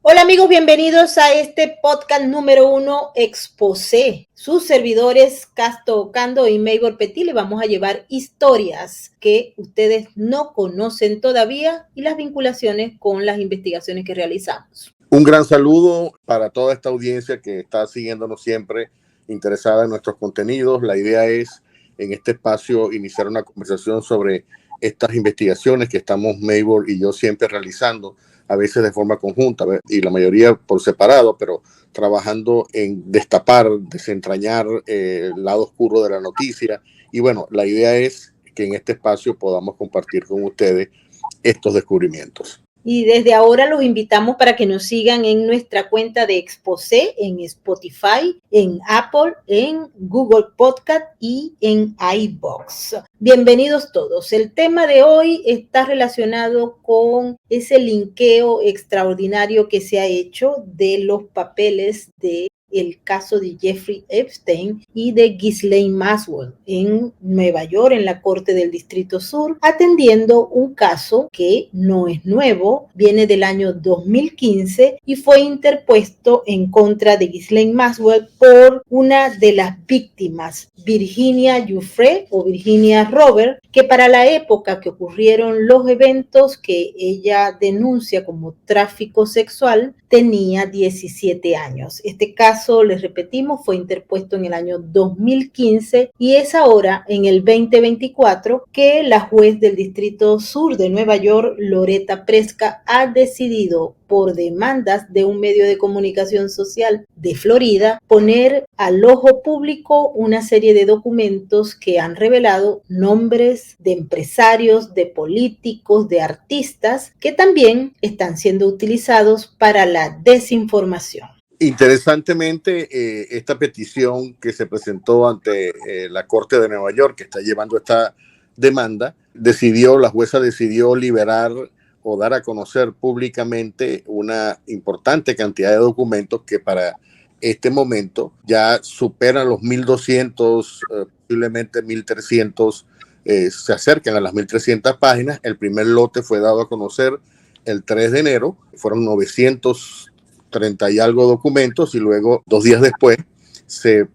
Hola amigos, bienvenidos a este podcast número 1, Exposé. Sus servidores Casto Ocando y Maybor Petit le vamos a llevar historias que ustedes no conocen todavía y las vinculaciones con las investigaciones que realizamos. Un gran saludo para toda esta audiencia que está siguiéndonos siempre, interesada en nuestros contenidos. La idea es en este espacio iniciar una conversación sobre estas investigaciones que estamos Maybor y yo siempre realizando, a veces de forma conjunta y la mayoría por separado, pero trabajando en destapar, desentrañar el lado oscuro de la noticia. Y bueno, la idea es que en este espacio podamos compartir con ustedes estos descubrimientos. Y desde ahora los invitamos para que nos sigan en nuestra cuenta de Exposé, en Spotify, en Apple, en Google Podcast y en iVoox. Bienvenidos todos. El tema de hoy está relacionado con ese linkeo extraordinario que se ha hecho de los papeles de el caso de Jeffrey Epstein y de Ghislaine Maxwell en Nueva York, en la Corte del Distrito Sur, atendiendo un caso que no es nuevo, viene del año 2015 y fue interpuesto en contra de Ghislaine Maxwell por una de las víctimas, Virginia Giuffre o Virginia Robert, que para la época que ocurrieron los eventos que ella denuncia como tráfico sexual, tenía 17 años. Este caso, les repetimos, fue interpuesto en el año 2015 y es ahora, en el 2024, que la juez del Distrito Sur de Nueva York, Loretta Preska, ha decidido, por demandas de un medio de comunicación social de Florida, poner al ojo público una serie de documentos que han revelado nombres de empresarios, de políticos, de artistas, que también están siendo utilizados para la desinformación. Interesantemente, esta petición que se presentó ante la Corte de Nueva York, que está llevando esta demanda, la jueza decidió liberar o dar a conocer públicamente una importante cantidad de documentos que para este momento ya superan los 1.200, posiblemente 1.300, se acercan a las 1.300 páginas. El primer lote fue dado a conocer el 3 de enero, fueron 930 y algo documentos, y luego 2 días después se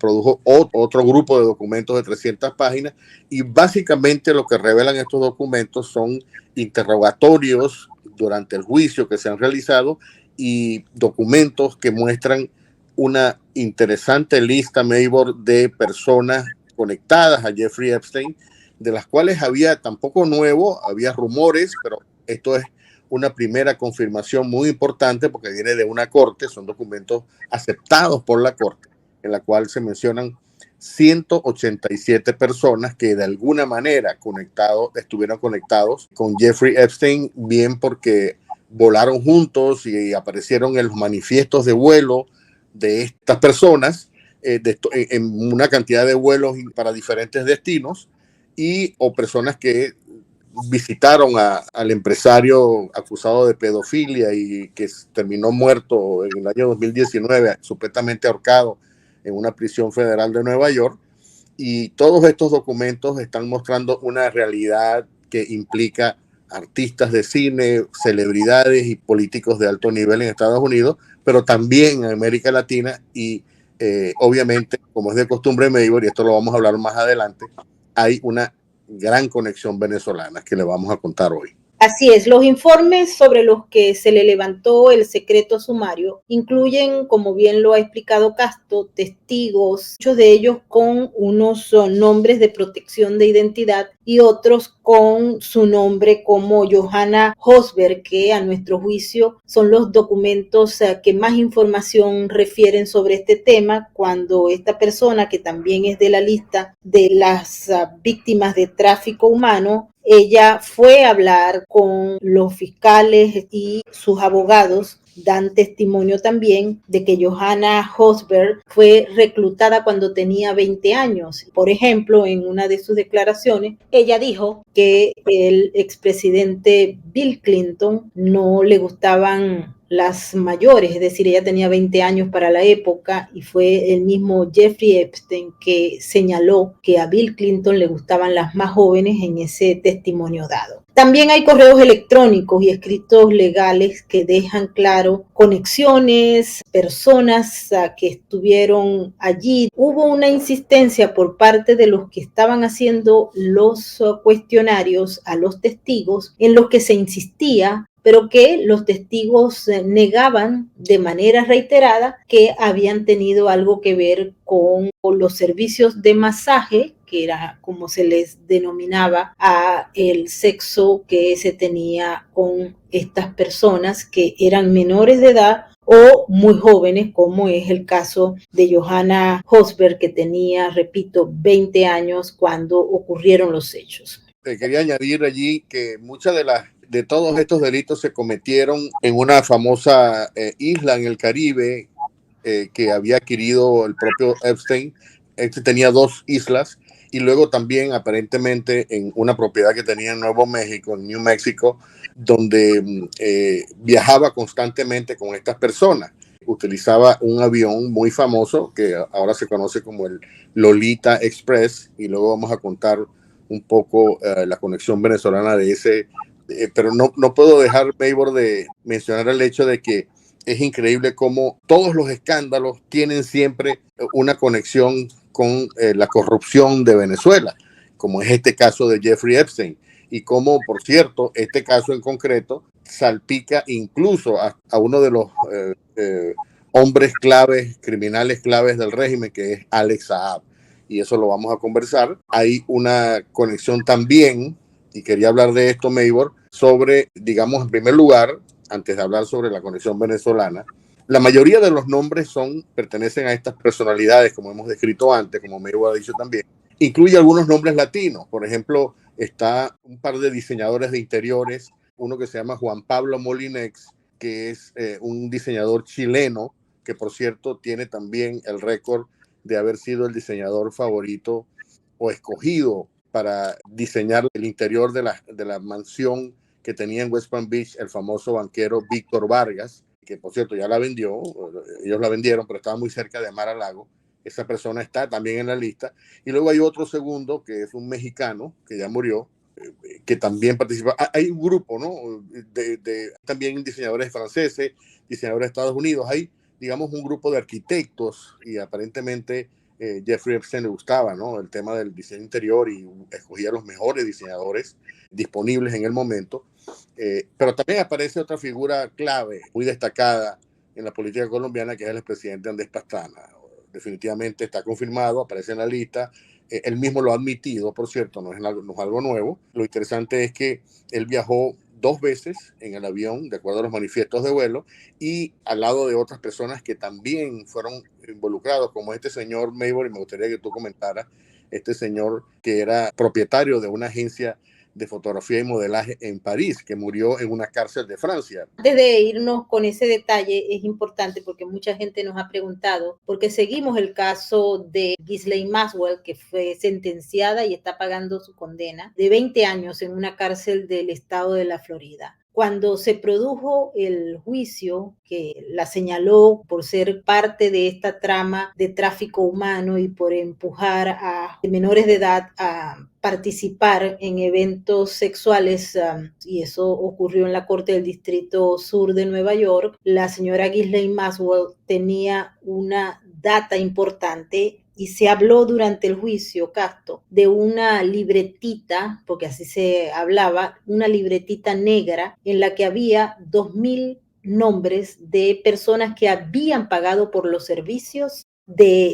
produjo otro grupo de documentos de 300 páginas, y básicamente lo que revelan estos documentos son interrogatorios durante el juicio que se han realizado y documentos que muestran una interesante lista, Maybor, de personas conectadas a Jeffrey Epstein, de las cuales había, tampoco nuevo, había rumores, pero esto es una primera confirmación muy importante porque viene de una corte, son documentos aceptados por la corte, en la cual se mencionan 187 personas que de alguna manera estuvieron conectados con Jeffrey Epstein, bien porque volaron juntos y aparecieron en los manifiestos de vuelo de estas personas, en una cantidad de vuelos para diferentes destinos, o personas que visitaron al empresario acusado de pedofilia y que terminó muerto en el año 2019, supuestamente ahorcado en una prisión federal de Nueva York. Y todos estos documentos están mostrando una realidad que implica artistas de cine, celebridades y políticos de alto nivel en Estados Unidos, pero también en América Latina y obviamente, como es de costumbre, Maybor, y esto lo vamos a hablar más adelante, hay una gran conexión venezolana que le vamos a contar hoy. Así es, los informes sobre los que se le levantó el secreto sumario incluyen, como bien lo ha explicado Casto, testigos, muchos de ellos con unos nombres de protección de identidad y otros con su nombre como Johanna Hosberg, que a nuestro juicio son los documentos que más información refieren sobre este tema, cuando esta persona, que también es de la lista de las víctimas de tráfico humano, ella fue a hablar con los fiscales y sus abogados. Dan testimonio también de que Johanna Hosberg fue reclutada cuando tenía 20 años. Por ejemplo, en una de sus declaraciones, ella dijo que el expresidente Bill Clinton no le gustaban las mayores, es decir, ella tenía 20 años para la época y fue el mismo Jeffrey Epstein que señaló que a Bill Clinton le gustaban las más jóvenes en ese testimonio dado. También hay correos electrónicos y escritos legales que dejan claro conexiones, personas que estuvieron allí. Hubo una insistencia por parte de los que estaban haciendo los cuestionarios a los testigos en los que se insistía, pero que los testigos negaban de manera reiterada que habían tenido algo que ver con los servicios de masaje, que era como se les denominaba a el sexo que se tenía con estas personas que eran menores de edad o muy jóvenes, como es el caso de Johanna Hosberg, que tenía, repito, 20 años cuando ocurrieron los hechos. Quería añadir allí que muchas de todos estos delitos se cometieron en una famosa isla en el Caribe que había adquirido el propio Epstein. Este tenía 2 islas y luego también aparentemente en una propiedad que tenía en Nuevo México, en New Mexico, donde viajaba constantemente con estas personas. Utilizaba un avión muy famoso que ahora se conoce como el Lolita Express, y luego vamos a contar un poco la conexión venezolana de ese, pero no puedo dejar, Maybor, de mencionar el hecho de que es increíble cómo todos los escándalos tienen siempre una conexión con la corrupción de Venezuela, como es este caso de Jeffrey Epstein, y cómo, por cierto, este caso en concreto salpica incluso a uno de los hombres claves, criminales claves del régimen, que es Alex Saab, y eso lo vamos a conversar. Hay una conexión también, y quería hablar de esto, Maybor, sobre, digamos, en primer lugar, antes de hablar sobre la conexión venezolana, la mayoría de los nombres pertenecen a estas personalidades, como hemos descrito antes, como Maybor ha dicho también. Incluye algunos nombres latinos. Por ejemplo, está un par de diseñadores de interiores, uno que se llama Juan Pablo Molinex, que es un diseñador chileno, que por cierto tiene también el récord de haber sido el diseñador favorito o escogido para diseñar el interior de la mansión que tenía en West Palm Beach el famoso banquero Víctor Vargas, que por cierto ya la vendió, ellos la vendieron, pero estaba muy cerca de Mar-a-Lago. Esa persona está también en la lista. Y luego hay otro segundo, que es un mexicano, que ya murió, que también participa. Hay un grupo, ¿no? También diseñadores franceses, diseñadores de Estados Unidos. Hay, digamos, un grupo de arquitectos, y aparentemente Jeffrey Epstein le gustaba, ¿no?, el tema del diseño interior, y escogía los mejores diseñadores disponibles en el momento. Pero también aparece otra figura clave, muy destacada en la política colombiana, que es el expresidente Andrés Pastrana. Definitivamente está confirmado, aparece en la lista. Él mismo lo ha admitido, por cierto, no es algo nuevo. Lo interesante es que él viajó 2 veces en el avión, de acuerdo a los manifiestos de vuelo, y al lado de otras personas que también fueron involucrados, como este señor Maybor, y me gustaría que tú comentaras, este señor que era propietario de una agencia de fotografía y modelaje en París, que murió en una cárcel de Francia. Antes de irnos con ese detalle, es importante porque mucha gente nos ha preguntado, porque seguimos el caso de Ghislaine Maxwell, que fue sentenciada y está pagando su condena de 20 años en una cárcel del estado de la Florida. Cuando se produjo el juicio que la señaló por ser parte de esta trama de tráfico humano y por empujar a menores de edad a participar en eventos sexuales, y eso ocurrió en la Corte del Distrito Sur de Nueva York, la señora Ghislaine Maxwell tenía una data importante. Y se habló durante el juicio, Casto, de una libretita, porque así se hablaba, una libretita negra en la que había 2,000 nombres de personas que habían pagado por los servicios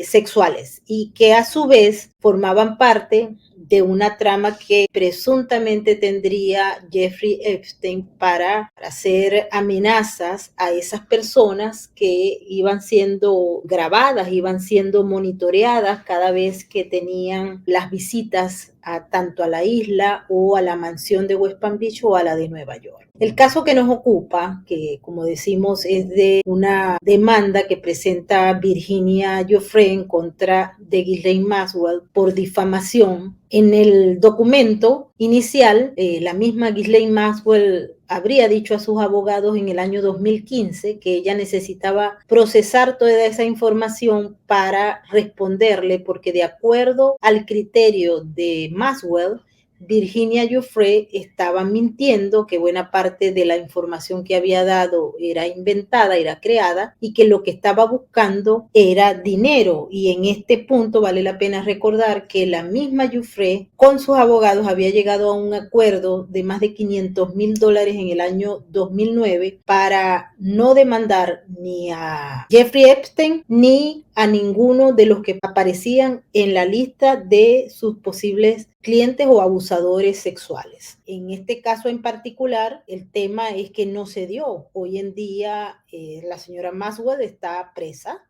sexuales y que a su vez formaban parte de una trama que presuntamente tendría Jeffrey Epstein para hacer amenazas a esas personas que iban siendo grabadas, iban siendo monitoreadas cada vez que tenían las visitas tanto a la isla o a la mansión de West Palm Beach o a la de Nueva York. El caso que nos ocupa, que como decimos es de una demanda que presenta Virginia Giuffre en contra de Ghislaine Maxwell por difamación. En el documento inicial, la misma Ghislaine Maxwell habría dicho a sus abogados en el año 2015 que ella necesitaba procesar toda esa información para responderle, porque de acuerdo al criterio de Maxwell, Virginia Giuffre estaba mintiendo, que buena parte de la información que había dado era inventada, era creada, y que lo que estaba buscando era dinero. Y en este punto vale la pena recordar que la misma Giuffre con sus abogados había llegado a un acuerdo de más de $500,000 en el año 2009 para no demandar ni a Jeffrey Epstein ni a ninguno de los que aparecían en la lista de sus posibles clientes o abusadores sexuales. En este caso en particular, el tema es que no se dio. Hoy en día la señora Maxwell está presa,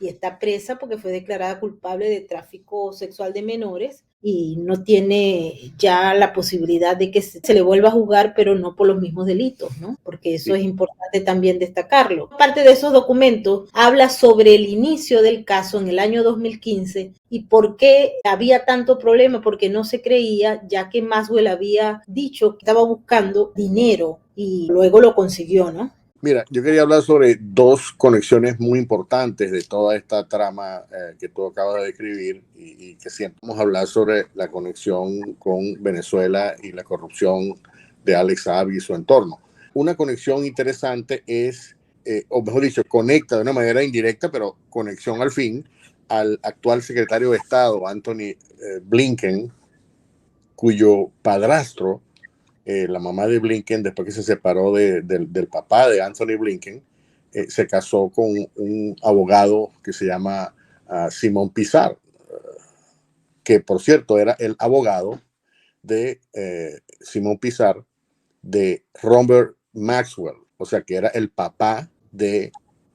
y está presa porque fue declarada culpable de tráfico sexual de menores y no tiene ya la posibilidad de que se le vuelva a juzgar, pero no por los mismos delitos, ¿no? Porque eso es importante también destacarlo. Parte de esos documentos habla sobre el inicio del caso en el año 2015 y por qué había tanto problema, porque no se creía, ya que Maxwell había dicho que estaba buscando dinero y luego lo consiguió, ¿no? Mira, yo quería hablar sobre dos conexiones muy importantes de toda esta trama que tú acabas de describir y que siempre vamos a hablar sobre la conexión con Venezuela y la corrupción de Alex Saab y su entorno. Una conexión interesante es, o mejor dicho, conecta de una manera indirecta, pero conexión al fin, al actual secretario de Estado, Anthony Blinken, cuyo padrastro, la mamá de Blinken, después que se separó del papá de Anthony Blinken, se casó con un abogado que se llama Simón Pizar, que por cierto era el abogado de Simón Pizar de Robert Maxwell, o sea que era el papá de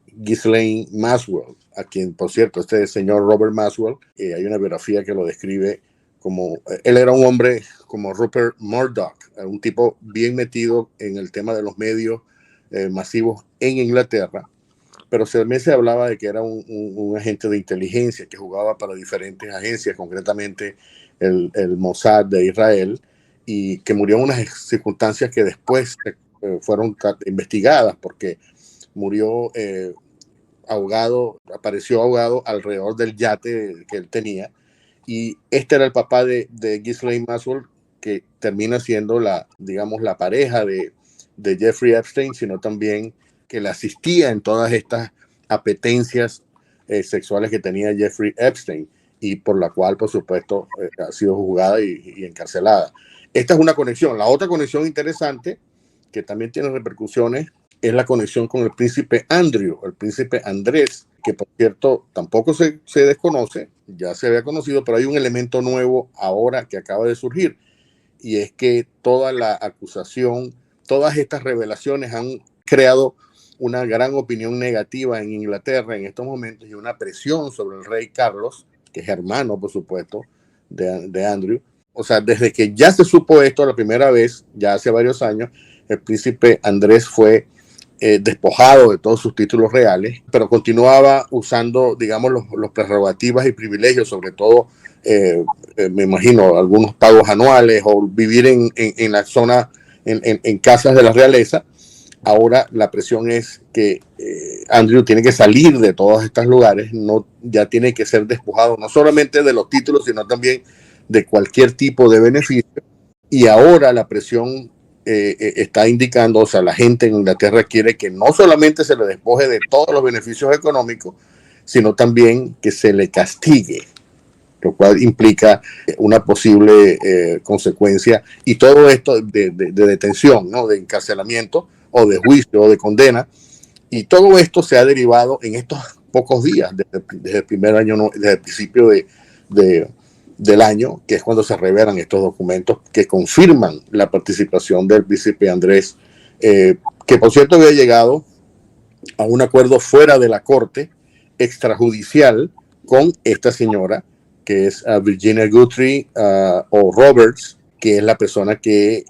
Ghislaine Maxwell, a quien por cierto este señor Robert Maxwell, hay una biografía que lo describe como, él era un hombre como Rupert Murdoch, un tipo bien metido en el tema de los medios masivos en Inglaterra, pero también se hablaba de que era un agente de inteligencia que jugaba para diferentes agencias, concretamente el Mossad de Israel, y que murió en unas circunstancias que después fueron investigadas, porque murió ahogado, apareció ahogado alrededor del yate que él tenía. Y este era el papá de Ghislaine Maxwell, que termina siendo digamos, la pareja de Jeffrey Epstein, sino también que le asistía en todas estas apetencias sexuales que tenía Jeffrey Epstein y por la cual, por supuesto, ha sido juzgada y encarcelada. Esta es una conexión. La otra conexión interesante, que también tiene repercusiones, es la conexión con el príncipe Andrew, el príncipe Andrés, que por cierto tampoco se desconoce, ya se había conocido, pero hay un elemento nuevo ahora que acaba de surgir, y es que toda la acusación, todas estas revelaciones han creado una gran opinión negativa en Inglaterra en estos momentos y una presión sobre el rey Carlos, que es hermano, por supuesto, de Andrew. O sea, desde que ya se supo esto la primera vez, ya hace varios años, el príncipe Andrés fue despojado de todos sus títulos reales, pero continuaba usando, digamos, los prerrogativas y privilegios, sobre todo, me imagino, algunos pagos anuales o vivir en la zona, en casas de la realeza. Ahora la presión es que Andrew tiene que salir de todos estos lugares, ya tiene que ser despojado no solamente de los títulos, sino también de cualquier tipo de beneficio. Y ahora la presión está indicando, o sea, la gente en Inglaterra quiere que no solamente se le despoje de todos los beneficios económicos, sino también que se le castigue, lo cual implica una posible consecuencia, y todo esto de detención, ¿no? De encarcelamiento o de juicio o de condena, y todo esto se ha derivado en estos pocos días, desde el primer año, desde el principio del año, que es cuando se revelan estos documentos que confirman la participación del príncipe Andrés, que por cierto había llegado a un acuerdo fuera de la corte extrajudicial con esta señora, que es Virginia Guthrie o Roberts, que es la persona que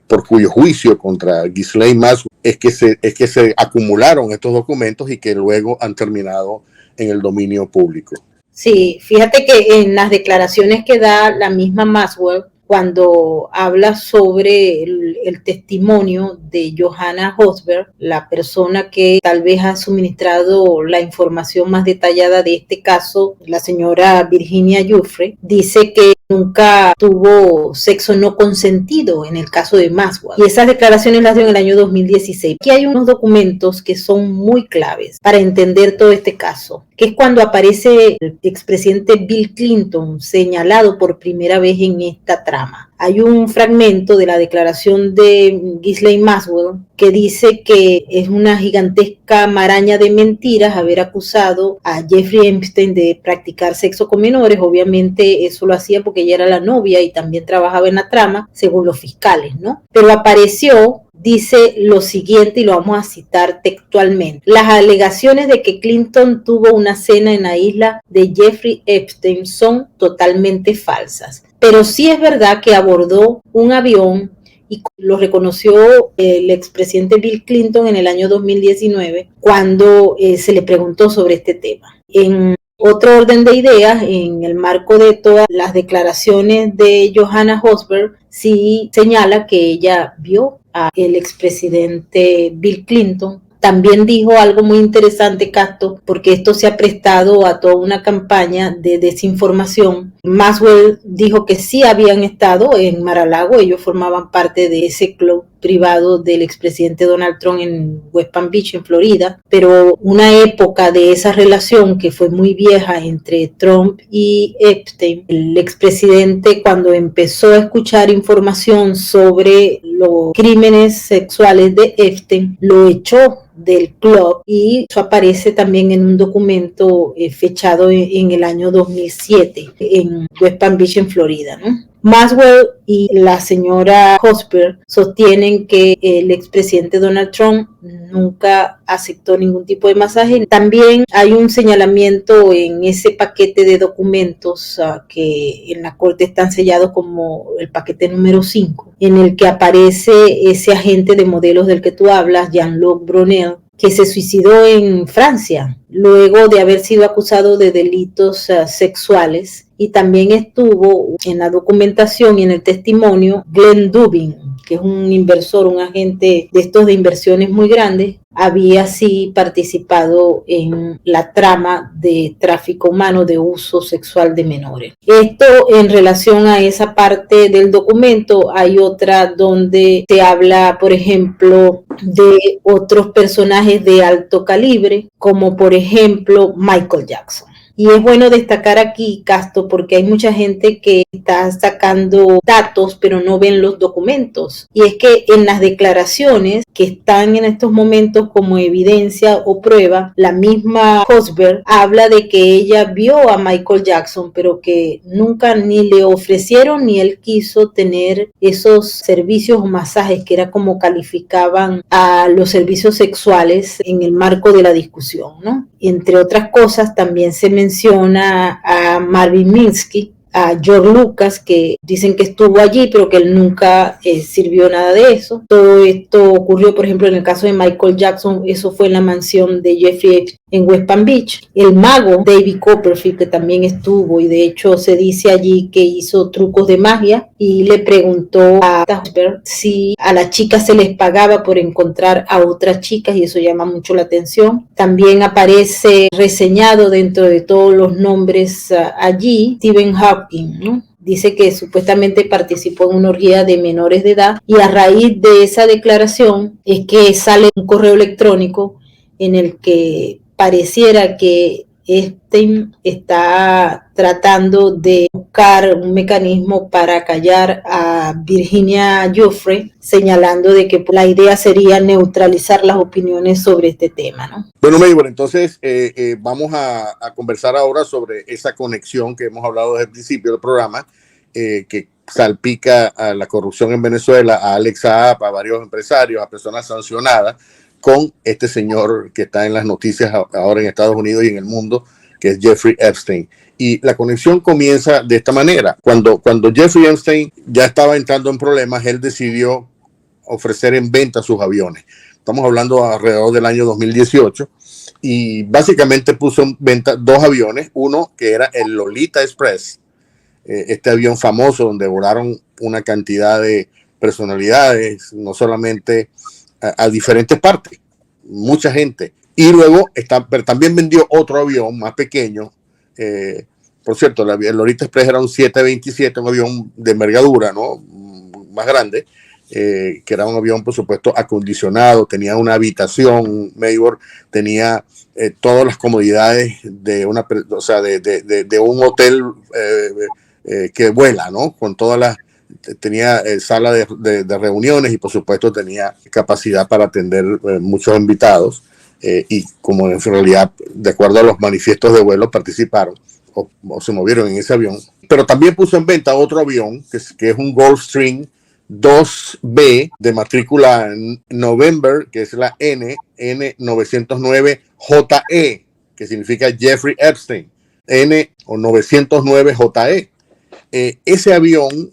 por cuyo juicio contra Ghislaine Maxwell es que se acumularon estos documentos y que luego han terminado en el dominio público. Sí, fíjate que en las declaraciones que da la misma Maxwell, cuando habla sobre el testimonio de Johanna Hosberg, la persona que tal vez ha suministrado la información más detallada de este caso, la señora Virginia Giuffre, dice que nunca tuvo sexo no consentido en el caso de Maxwell. Y esas declaraciones las dio en el año 2016. Aquí hay unos documentos que son muy claves para entender todo este caso, que es cuando aparece el expresidente Bill Clinton señalado por primera vez en esta trama. Hay un fragmento de la declaración de Ghislaine Maxwell que dice que es una gigantesca maraña de mentiras haber acusado a Jeffrey Epstein de practicar sexo con menores. Obviamente eso lo hacía porque ella era la novia y también trabajaba en la trama, según los fiscales, ¿no? Pero apareció, dice lo siguiente y lo vamos a citar textualmente. Las alegaciones de que Clinton tuvo una cena en la isla de Jeffrey Epstein son totalmente falsas. Pero sí es verdad que abordó un avión y lo reconoció el expresidente Bill Clinton en el año 2019 cuando se le preguntó sobre este tema. En otro orden de ideas, en el marco de todas las declaraciones de Johanna Hosberg, sí señala que ella vio al expresidente Bill Clinton. También dijo algo muy interesante, Casto, porque esto se ha prestado a toda una campaña de desinformación. Maxwell dijo que sí habían estado en Mar-a-Lago, ellos formaban parte de ese club privado del expresidente Donald Trump en West Palm Beach, en Florida, pero una época de esa relación que fue muy vieja entre Trump y Epstein, el expresidente cuando empezó a escuchar información sobre los crímenes sexuales de Epstein, lo echó del club y eso aparece también en un documento fechado en el año 2007 en West Palm Beach, en Florida, ¿no? Maxwell y la señora Hosberg sostienen que el expresidente Donald Trump nunca aceptó ningún tipo de masaje. También hay un señalamiento en ese paquete de documentos que en la corte están sellados como el paquete número 5, en el que aparece ese agente de modelos del que tú hablas, Jean-Luc Brunel, que se suicidó en Francia luego de haber sido acusado de delitos sexuales. Y también estuvo en la documentación y en el testimonio Glenn Dubin, que es un inversor, un agente de estos de inversiones muy grandes, había sí participado en la trama de tráfico humano, de uso sexual de menores. Esto en relación a esa parte del documento. Hay otra donde se habla, por ejemplo, de otros personajes de alto calibre, como por ejemplo Michael Jackson. Y es bueno destacar aquí, Casto, porque hay mucha gente que está sacando datos pero no ven los documentos. Y es que en las declaraciones que están en estos momentos como evidencia o prueba, la misma Hosberg habla de que ella vio a Michael Jackson, pero que nunca ni le ofrecieron ni él quiso tener esos servicios o masajes, que era como calificaban a los servicios sexuales en el marco de la discusión, ¿no? Entre otras cosas, también se menciona a Marvin Minsky, a George Lucas, que dicen que estuvo allí, pero que él nunca sirvió nada de eso. Todo esto ocurrió, por ejemplo, en el caso de Michael Jackson, eso fue en la mansión de Jeffrey Epstein en West Palm Beach. El mago David Copperfield, que también estuvo, y de hecho se dice allí que hizo trucos de magia, y le preguntó a Hosberg si a las chicas se les pagaba por encontrar a otras chicas, y eso llama mucho la atención. También aparece reseñado dentro de todos los nombres allí Stephen Hawking, ¿no? Dice que supuestamente participó en una orgía de menores de edad, y a raíz de esa declaración es que sale un correo electrónico en el que pareciera que Epstein está tratando de buscar un mecanismo para callar a Virginia Giuffre, señalando de que la idea sería neutralizar las opiniones sobre este tema, ¿no? Bueno, Maybor, entonces vamos a conversar ahora sobre esa conexión que hemos hablado desde el principio del programa, que salpica a la corrupción en Venezuela, a Alex Saab, a varios empresarios, a personas sancionadas, con este señor que está en las noticias ahora en Estados Unidos y en el mundo, que es Jeffrey Epstein. Y la conexión comienza de esta manera. Cuando Jeffrey Epstein ya estaba entrando en problemas, él decidió ofrecer en venta sus aviones. Estamos hablando alrededor del año 2018. Y básicamente puso en venta dos aviones. Uno que era el Lolita Express, este avión famoso donde volaron una cantidad de personalidades, no solamente a diferentes partes, mucha gente. Y luego pero también vendió otro avión más pequeño. Por cierto, el Lolita Express era un 727, un avión de envergadura, ¿no? Más grande, que era un avión, por supuesto, acondicionado, tenía una habitación, Maybor, tenía todas las comodidades de un hotel que vuela, ¿no? Con todas las tenía sala de reuniones y por supuesto tenía capacidad para atender muchos invitados y como en realidad de acuerdo a los manifiestos de vuelo participaron o se movieron en ese avión, pero también puso en venta otro avión que es un Gulfstream 2B de matrícula November, que es la N909JE, que significa Jeffrey Epstein, N o 909JE. Ese avión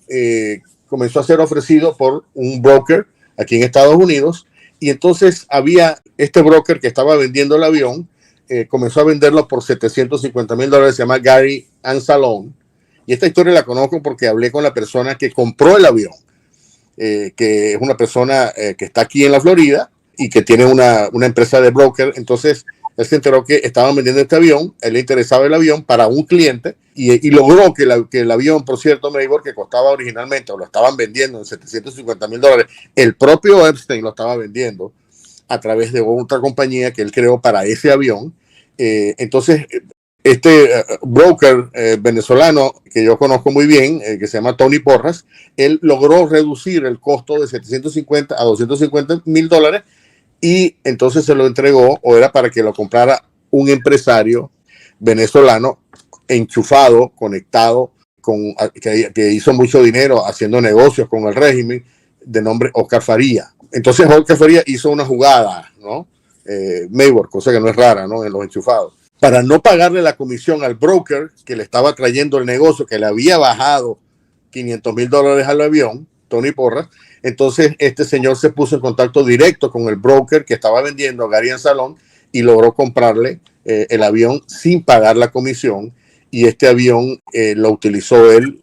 comenzó a ser ofrecido por un broker aquí en Estados Unidos y entonces había este broker que estaba vendiendo el avión, comenzó a venderlo por $750,000, se llama Gary Anzalone, y esta historia la conozco porque hablé con la persona que compró el avión, que es una persona que está aquí en la Florida y que tiene una empresa de broker. Entonces él se enteró que estaban vendiendo este avión, él le interesaba el avión para un cliente y logró que el avión, por cierto, Maybor, que costaba originalmente, o lo estaban vendiendo en $750,000, el propio Epstein lo estaba vendiendo a través de otra compañía que él creó para ese avión. Entonces, este broker venezolano que yo conozco muy bien, que se llama Tony Porras, él logró reducir el costo de 750 a $250,000 y entonces se lo entregó, o era para que lo comprara un empresario venezolano enchufado, conectado, que hizo mucho dinero haciendo negocios con el régimen, de nombre Oscar Faría. Entonces Oscar Faría hizo una jugada, ¿no? Maybor, cosa que no es rara, ¿no? En los enchufados. Para no pagarle la comisión al broker que le estaba trayendo el negocio, que le había bajado $500,000 al avión, Tony Porras, entonces este señor se puso en contacto directo con el broker que estaba vendiendo, Gary Anzalone, y logró comprarle el avión sin pagar la comisión, y este avión lo utilizó él,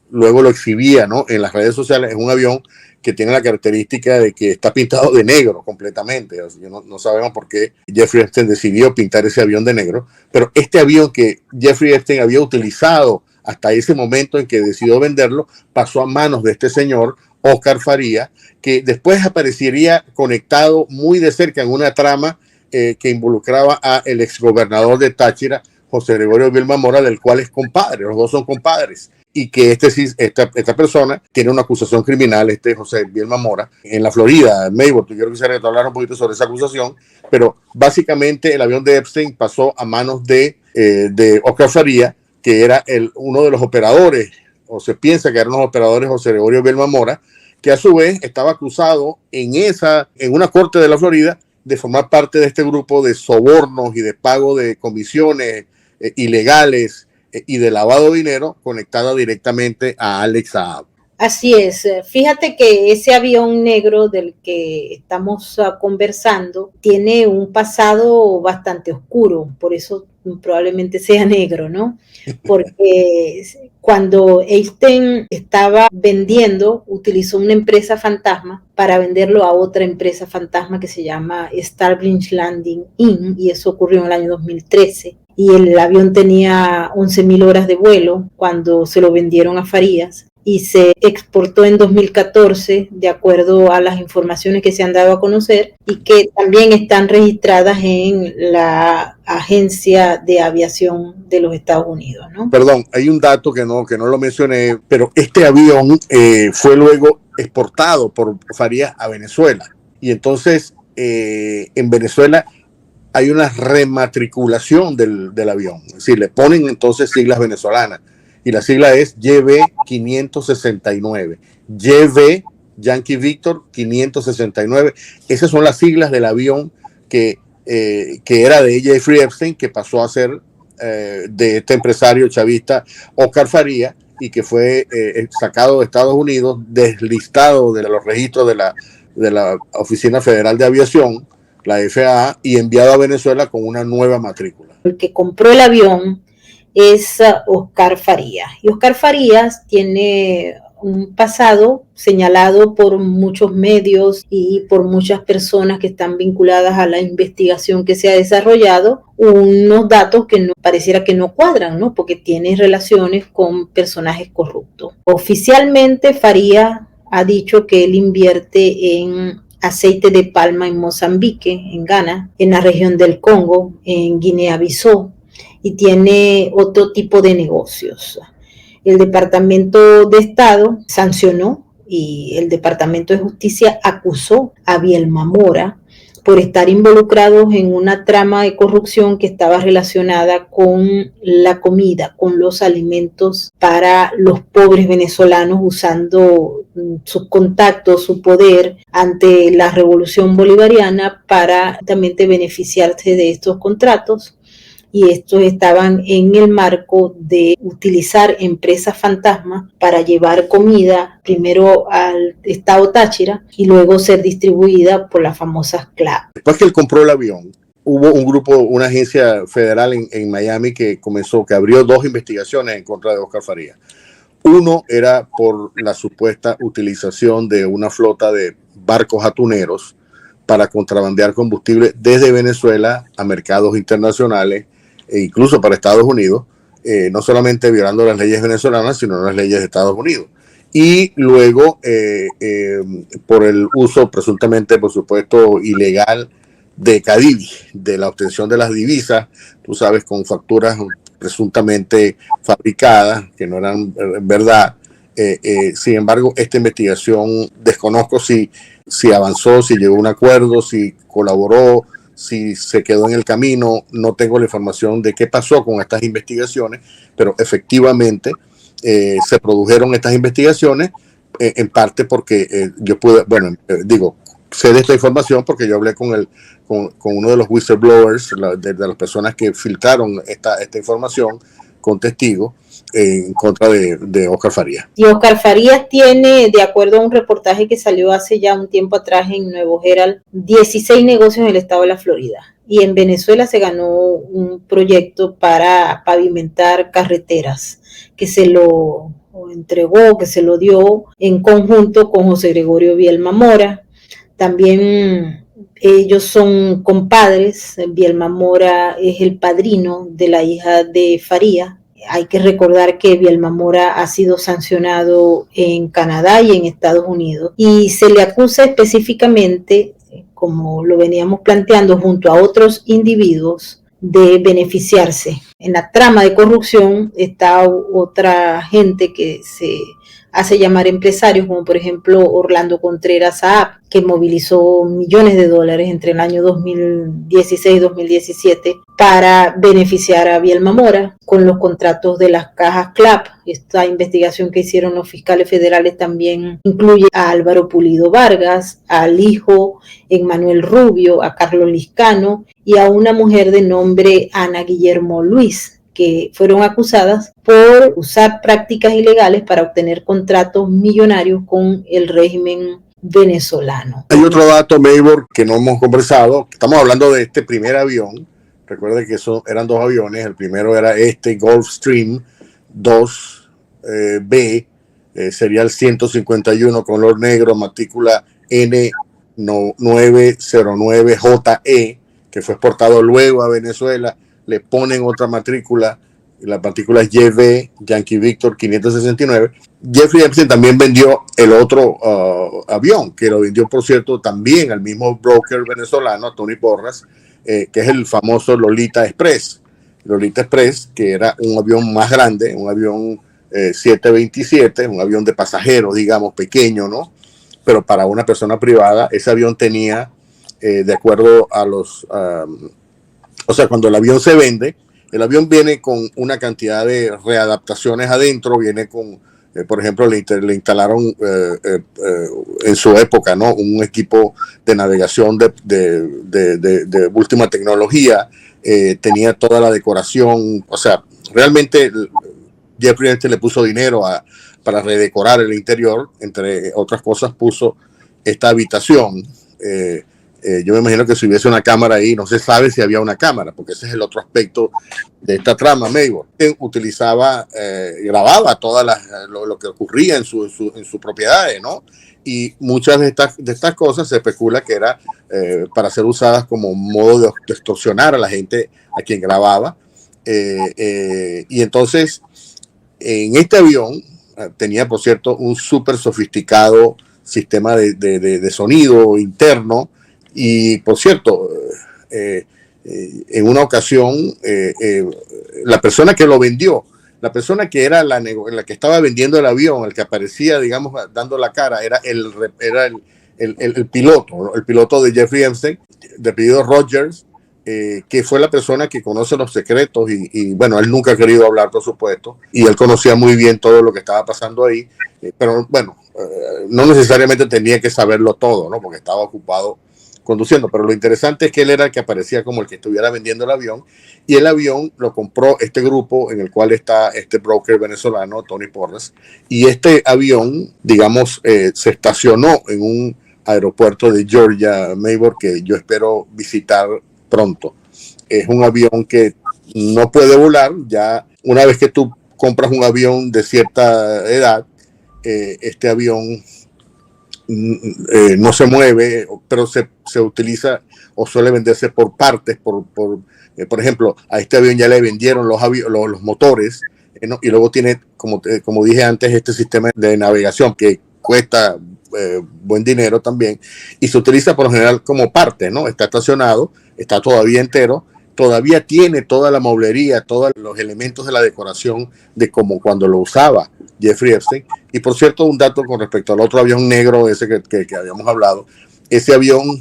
luego lo exhibía, ¿no? En las redes sociales. Es un avión que tiene la característica de que está pintado de negro completamente. O sea, no sabemos por qué Jeffrey Epstein decidió pintar ese avión de negro, pero este avión que Jeffrey Epstein había utilizado hasta ese momento en que decidió venderlo, pasó a manos de este señor, Oscar Faría, que después aparecería conectado muy de cerca en una trama que involucraba a el exgobernador de Táchira, José Gregorio Vilma Mora, del cual es compadre, los dos son compadres. Y que esta persona tiene una acusación criminal, José Vilma Mora, en la Florida. Maybor, yo quisiera que te hablara un poquito sobre esa acusación, pero básicamente el avión de Epstein pasó a manos de Oscar Faría, que era uno de los operadores, o se piensa que eran los operadores José Gregorio Vilma Mora, que a su vez estaba acusado en una corte de la Florida de formar parte de este grupo de sobornos y de pago de comisiones ilegales y de lavado de dinero conectada directamente a Alex Saab. Así es. Fíjate que ese avión negro del que estamos conversando tiene un pasado bastante oscuro, por eso probablemente sea negro, ¿no? Porque cuando Epstein estaba vendiendo, utilizó una empresa fantasma para venderlo a otra empresa fantasma que se llama Starbridge Landing Inc., y eso ocurrió en el año 2013. Y el avión tenía 11,000 horas de vuelo cuando se lo vendieron a Farías y se exportó en 2014 de acuerdo a las informaciones que se han dado a conocer y que también están registradas en la Agencia de Aviación de los Estados Unidos, ¿no? Perdón, hay un dato que no lo mencioné, pero este avión fue luego exportado por Farías a Venezuela, y entonces en Venezuela hay una rematriculación del avión, es decir, le ponen entonces siglas venezolanas, y la sigla es YV 569, YV Yankee Victor 569. Esas son las siglas del avión que era de Jeffrey Epstein, que pasó a ser de este empresario chavista Oscar Faría, y que fue sacado de Estados Unidos, deslistado de los registros de la Oficina Federal de Aviación, la FAA, y enviado a Venezuela con una nueva matrícula. El que compró el avión es Oscar Farías. Y Oscar Farías tiene un pasado señalado por muchos medios y por muchas personas que están vinculadas a la investigación que se ha desarrollado, unos datos que no pareciera que no cuadran, ¿no? Porque tiene relaciones con personajes corruptos. Oficialmente, Farías ha dicho que él invierte en aceite de palma en Mozambique, en Ghana, en la región del Congo, en Guinea-Bissau, y tiene otro tipo de negocios. El Departamento de Estado sancionó y el Departamento de Justicia acusó a Bielma Mora por estar involucrados en una trama de corrupción que estaba relacionada con la comida, con los alimentos para los pobres venezolanos, usando sus contactos, su poder ante la revolución bolivariana para también beneficiarse de estos contratos. Y estos estaban en el marco de utilizar empresas fantasmas para llevar comida primero al estado Táchira y luego ser distribuida por las famosas CLAP. Después que él compró el avión, hubo un grupo, una agencia federal en Miami que abrió 2 investigaciones en contra de Oscar Farías. Uno era por la supuesta utilización de una flota de barcos atuneros para contrabandear combustible desde Venezuela a mercados internacionales e incluso para Estados Unidos, no solamente violando las leyes venezolanas, sino las leyes de Estados Unidos. Y luego, por el uso presuntamente, por supuesto, ilegal de Cadivi, de la obtención de las divisas, tú sabes, con facturas presuntamente fabricadas, que no eran verdad. Sin embargo, esta investigación, desconozco si avanzó, si llegó a un acuerdo, si colaboró, si se quedó en el camino. No tengo la información de qué pasó con estas investigaciones, pero efectivamente se produjeron estas investigaciones, en parte porque yo pude, sé de esta información porque yo hablé con uno de los whistleblowers, de las personas que filtraron esta información con testigos en contra de Oscar Farías. Y Oscar Farías tiene, de acuerdo a un reportaje que salió hace ya un tiempo atrás en Nuevo Herald, 16 negocios en el estado de la Florida. Y en Venezuela se ganó un proyecto para pavimentar carreteras, que se lo entregó, que se lo dio en conjunto con José Gregorio Bielma Mora. También ellos son compadres. Bielma Mora es el padrino de la hija de Farías. Hay que recordar que Bielma Mora ha sido sancionado en Canadá y en Estados Unidos y se le acusa específicamente, como lo veníamos planteando, junto a otros individuos, de beneficiarse. En la trama de corrupción está otra gente que se hace llamar empresarios, como por ejemplo Orlando Contreras Saab, que movilizó millones de dólares entre el año 2016 y 2017 para beneficiar a Bielma Mora con los contratos de las cajas CLAP. Esta investigación que hicieron los fiscales federales también incluye a Álvaro Pulido Vargas, al hijo Emmanuel Rubio, a Carlos Liscano y a una mujer de nombre Ana Guillermo Luis, que fueron acusadas por usar prácticas ilegales para obtener contratos millonarios con el régimen venezolano. Hay otro dato, Maybor, que no hemos conversado. Estamos hablando de este primer avión. Recuerden que eran 2 aviones. El primero era Gulfstream 2B, serial 151, color negro, matrícula N909JE, que fue exportado luego a Venezuela. Le ponen otra matrícula, la matrícula es YV, Yankee Victor 569. Jeffrey Epstein también vendió el otro avión, que lo vendió, por cierto, también al mismo broker venezolano, Tony Porras, que es el famoso Lolita Express. Lolita Express, que era un avión más grande, un avión 727, un avión de pasajeros, digamos, pequeño, ¿no? Pero para una persona privada, ese avión tenía, de acuerdo a los... o sea, cuando el avión se vende, el avión viene con una cantidad de readaptaciones adentro, viene con, por ejemplo, le instalaron en su época, ¿no?, un equipo de navegación de última tecnología, tenía toda la decoración. O sea, realmente Jeffrey le puso dinero para redecorar el interior. Entre otras cosas, puso esta habitación Yo me imagino que si hubiese una cámara ahí, no se sabe si había una cámara, porque ese es el otro aspecto de esta trama. Mabor utilizaba, grababa lo que ocurría en sus propiedades, ¿no? Y muchas de estas cosas se especula que era para ser usadas como modo de extorsionar a la gente a quien grababa. Y entonces, en este avión tenía, por cierto, un súper sofisticado sistema de sonido interno. Y, por cierto, en una ocasión, la persona que lo vendió, la persona que era la que estaba vendiendo el avión, el que aparecía, digamos, dando la cara, era el piloto de Jeffrey Epstein, de apellido Rogers, que fue la persona que conoce los secretos y bueno, él nunca ha querido hablar, por supuesto, y él conocía muy bien todo lo que estaba pasando ahí, pero bueno, no necesariamente tenía que saberlo todo, ¿no? Porque estaba ocupado conduciendo, pero lo interesante es que él era el que aparecía como el que estuviera vendiendo el avión, y el avión lo compró este grupo en el cual está este broker venezolano, Tony Porras, y este avión, digamos, se estacionó en un aeropuerto de Georgia, Mabor, que yo espero visitar pronto. Es un avión que no puede volar, ya una vez que tú compras un avión de cierta edad, este avión no se mueve, pero se utiliza o suele venderse por partes, por ejemplo, a este avión ya le vendieron los motores, ¿no? Y luego tiene, como dije antes, este sistema de navegación que cuesta buen dinero también, y se utiliza por lo general como parte, ¿no? Está estacionado, está todavía entero, todavía tiene toda la moblería, todos los elementos de la decoración de como cuando lo usaba Jeffrey Epstein. Y por cierto, un dato con respecto al otro avión negro ese que habíamos hablado, ese avión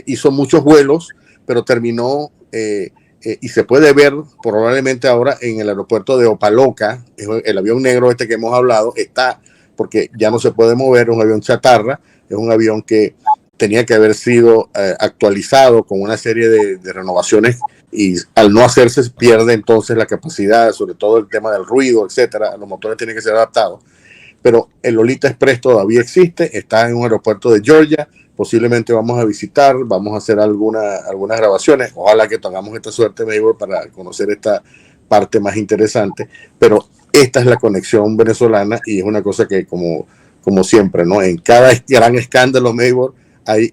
hizo muchos vuelos, pero terminó y se puede ver probablemente ahora en el aeropuerto de Opa-locka. El avión negro este que hemos hablado está, porque ya no se puede mover, es un avión chatarra, es un avión que tenía que haber sido actualizado con una serie de renovaciones, y al no hacerse pierde entonces la capacidad, sobre todo el tema del ruido, etcétera. Los motores tienen que ser adaptados, pero el Lolita Express todavía existe, está en un aeropuerto de Georgia. Posiblemente vamos a visitar, vamos a hacer algunas grabaciones, ojalá que tengamos esta suerte, Mabor, para conocer esta parte más interesante, pero esta es la conexión venezolana, y es una cosa que como siempre, ¿no? En cada gran escándalo, Mabor, hay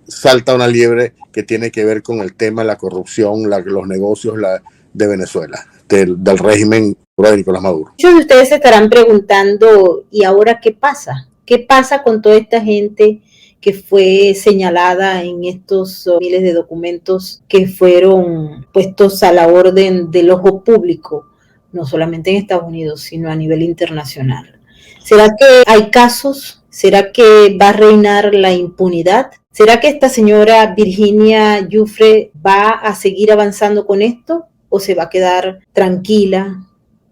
salta una liebre que tiene que ver con el tema de la corrupción, los negocios de Venezuela, del régimen de Nicolás Maduro. Muchos de ustedes se estarán preguntando, ¿y ahora qué pasa? ¿Qué pasa con toda esta gente que fue señalada en estos miles de documentos que fueron puestos a la orden del ojo público, no solamente en Estados Unidos, sino a nivel internacional? ¿Será que hay casos? ¿Será que va a reinar la impunidad? ¿Será que esta señora Virginia Giuffre va a seguir avanzando con esto o se va a quedar tranquila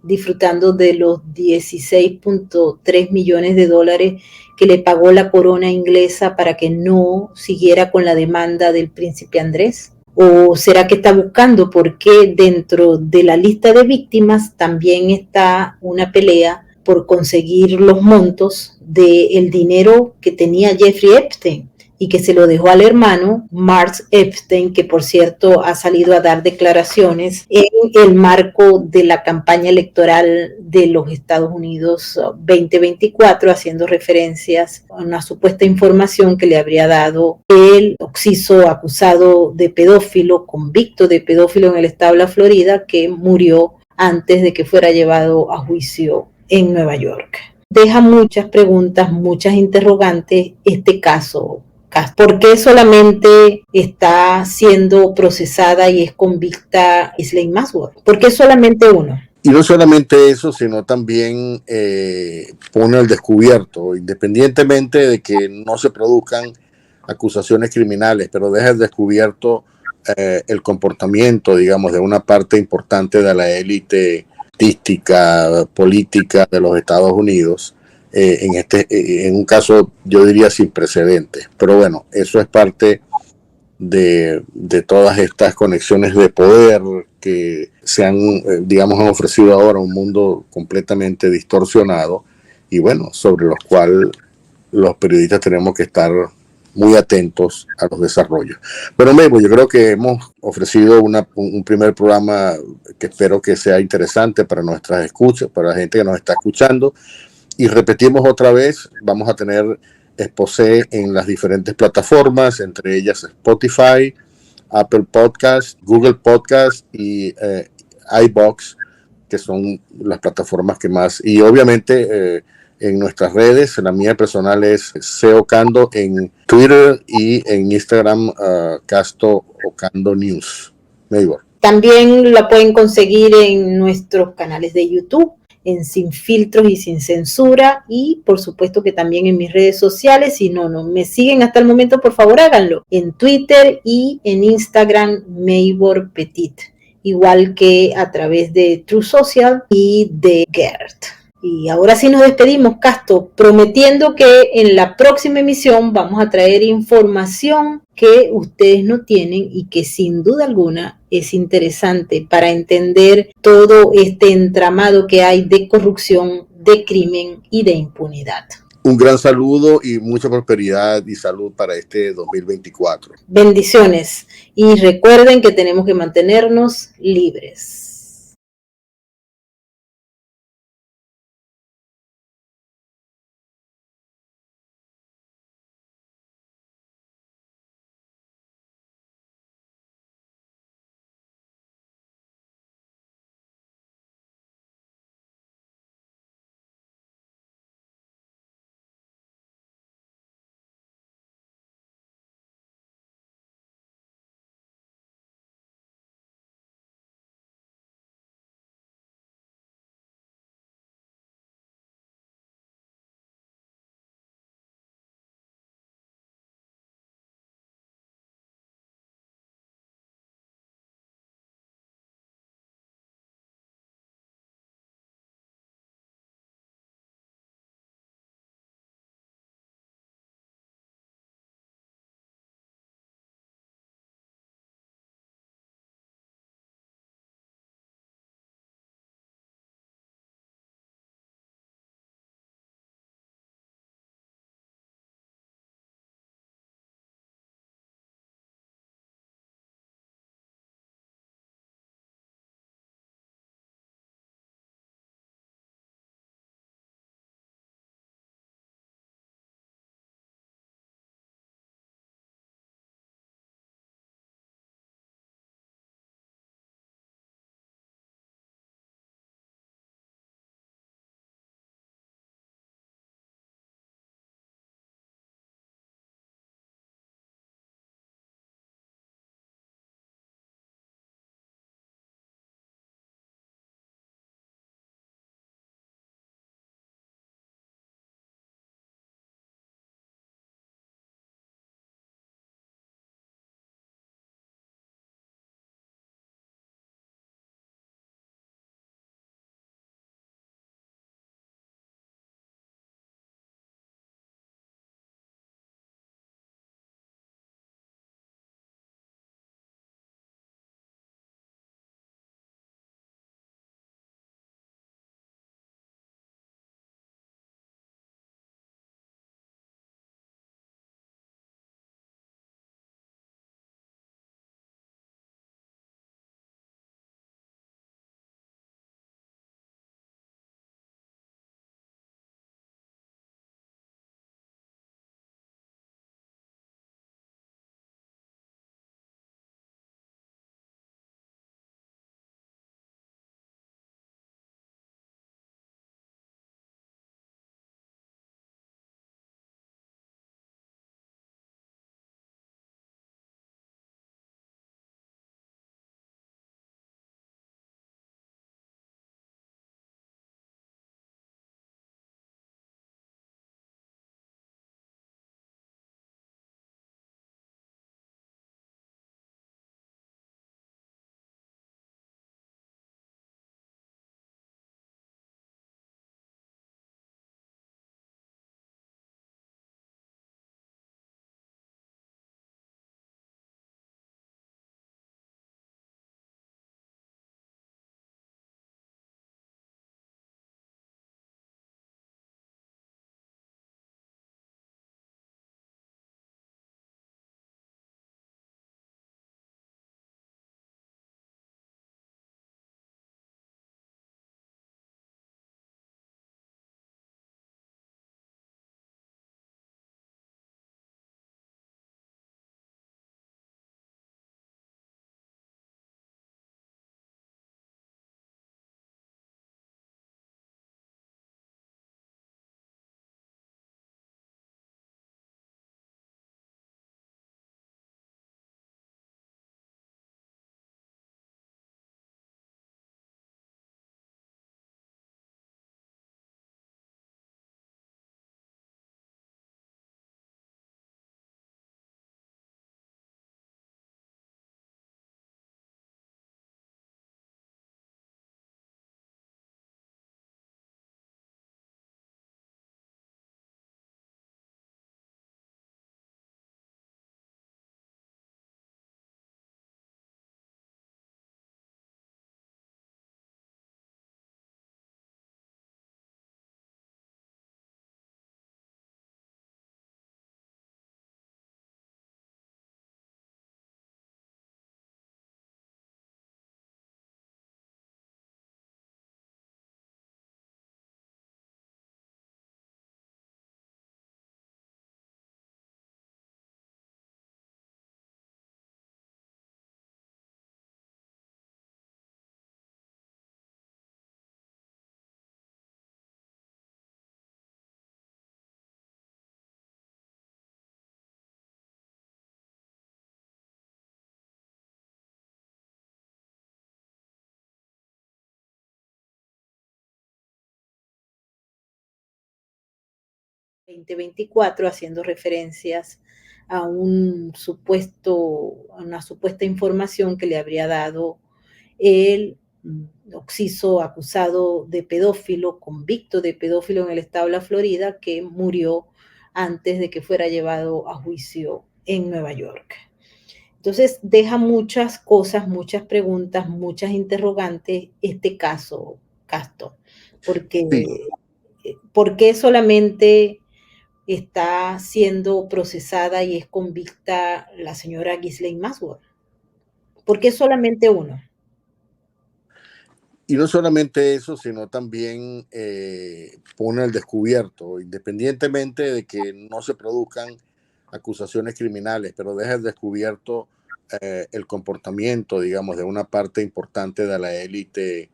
disfrutando de los 16.3 millones de dólares que le pagó la corona inglesa para que no siguiera con la demanda del príncipe Andrés? ¿O será que está buscando, porque dentro de la lista de víctimas también está una pelea por conseguir los montos del dinero que tenía Jeffrey Epstein y que se lo dejó al hermano Mark Epstein, que por cierto ha salido a dar declaraciones en el marco de la campaña electoral de los Estados Unidos 2024, haciendo referencias a una supuesta información que le habría dado el occiso acusado de pedófilo, convicto de pedófilo en el estado de la Florida, que murió antes de que fuera llevado a juicio en Nueva York. Deja muchas preguntas, muchas interrogantes este caso. ¿Por qué solamente está siendo procesada y es convicta Ghislaine Maxwell? ¿Por qué solamente uno? Y no solamente eso, sino también pone al descubierto, independientemente de que no se produzcan acusaciones criminales, pero deja al descubierto el comportamiento, digamos, de una parte importante de la élite artística, política de los Estados Unidos, en un caso, yo diría, sin precedentes. Pero bueno, eso es parte de todas estas conexiones de poder que se han ofrecido ahora a un mundo completamente distorsionado, y bueno, sobre los cuales los periodistas tenemos que estar muy atentos a los desarrollos. Pero Memo, yo creo que hemos ofrecido un primer programa que espero que sea interesante para nuestras escuchas, para la gente que nos está escuchando. Y repetimos otra vez, vamos a tener Exposé en las diferentes plataformas, entre ellas Spotify, Apple Podcast, Google Podcast y iBox, que son las plataformas que más. Y obviamente en nuestras redes, la mía personal es CEO Cando en Twitter y en Instagram Casto Ocando News. Maybor. También la pueden conseguir en nuestros canales de YouTube, en Sin Filtros y Sin Censura, y por supuesto que también en mis redes sociales. Si no me siguen hasta el momento, por favor háganlo, en Twitter y en Instagram, Maybor Petit, igual que a través de True Social y de Gert. Y ahora sí nos despedimos, Casto, prometiendo que en la próxima emisión vamos a traer información que ustedes no tienen y que sin duda alguna es interesante para entender todo este entramado que hay de corrupción, de crimen y de impunidad. Un gran saludo y mucha prosperidad y salud para este 2024. Bendiciones y recuerden que tenemos que mantenernos libres. 2024, haciendo referencias a una supuesta información que le habría dado el occiso acusado de pedófilo, convicto de pedófilo en el estado de la Florida, que murió antes de que fuera llevado a juicio en Nueva York. Entonces deja muchas cosas, muchas preguntas, muchas interrogantes este caso, Casto, porque Sí. ¿por qué solamente está siendo procesada y es convicta la señora Ghislaine Maxwell? ¿Por qué solamente uno? Y no solamente eso, sino también pone al descubierto, independientemente de que no se produzcan acusaciones criminales, pero deja al descubierto el comportamiento, digamos, de una parte importante de la élite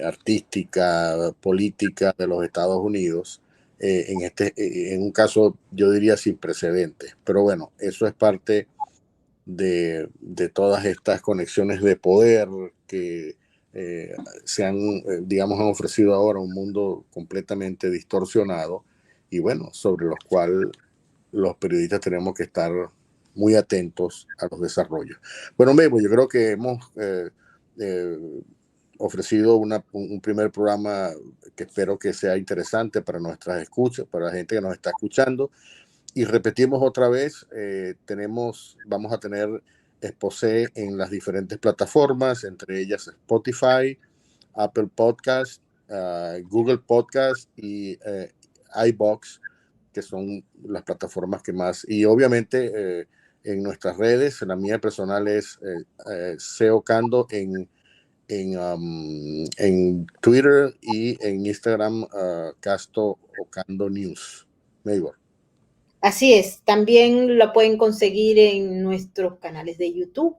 artística, política de los Estados Unidos, en un caso, yo diría, sin precedentes. Pero bueno, eso es parte de todas estas conexiones de poder que digamos, han ofrecido ahora un mundo completamente distorsionado y bueno, sobre los cuales los periodistas tenemos que estar muy atentos a los desarrollos. Bueno, Memo, yo creo que hemos ofrecido un primer programa que espero que sea interesante para nuestras escuchas, para la gente que nos está escuchando. Y repetimos otra vez, vamos a tener Exposé en las diferentes plataformas, entre ellas Spotify, Apple Podcast, Google Podcast y iBox, que son las plataformas que más. Y obviamente en nuestras redes, la mía personal es SEO Cando en Twitter y en Instagram, Casto Ocando News. Maybor. Así es, también la pueden conseguir en nuestros canales de YouTube,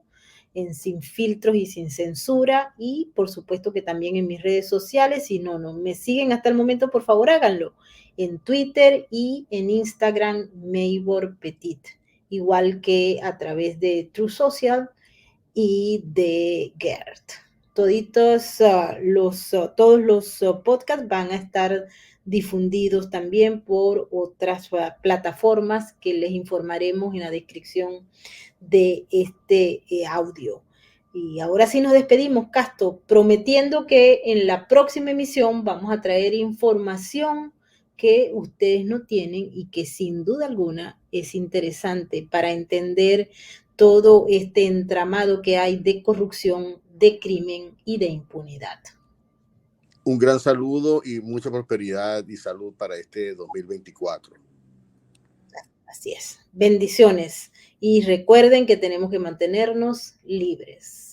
en Sin Filtros y Sin Censura, y por supuesto que también en mis redes sociales. Si no me siguen hasta el momento, por favor háganlo, en Twitter y en Instagram, Maybor Petit, igual que a través de True Social y de Gert. Todos los podcasts van a estar difundidos también por otras plataformas que les informaremos en la descripción de este audio. Y ahora sí nos despedimos, Casto, prometiendo que en la próxima emisión vamos a traer información que ustedes no tienen y que sin duda alguna es interesante para entender todo este entramado que hay de corrupción, de crimen y de impunidad. Un gran saludo y mucha prosperidad y salud para este 2024. Así es. Bendiciones. Y recuerden que tenemos que mantenernos libres.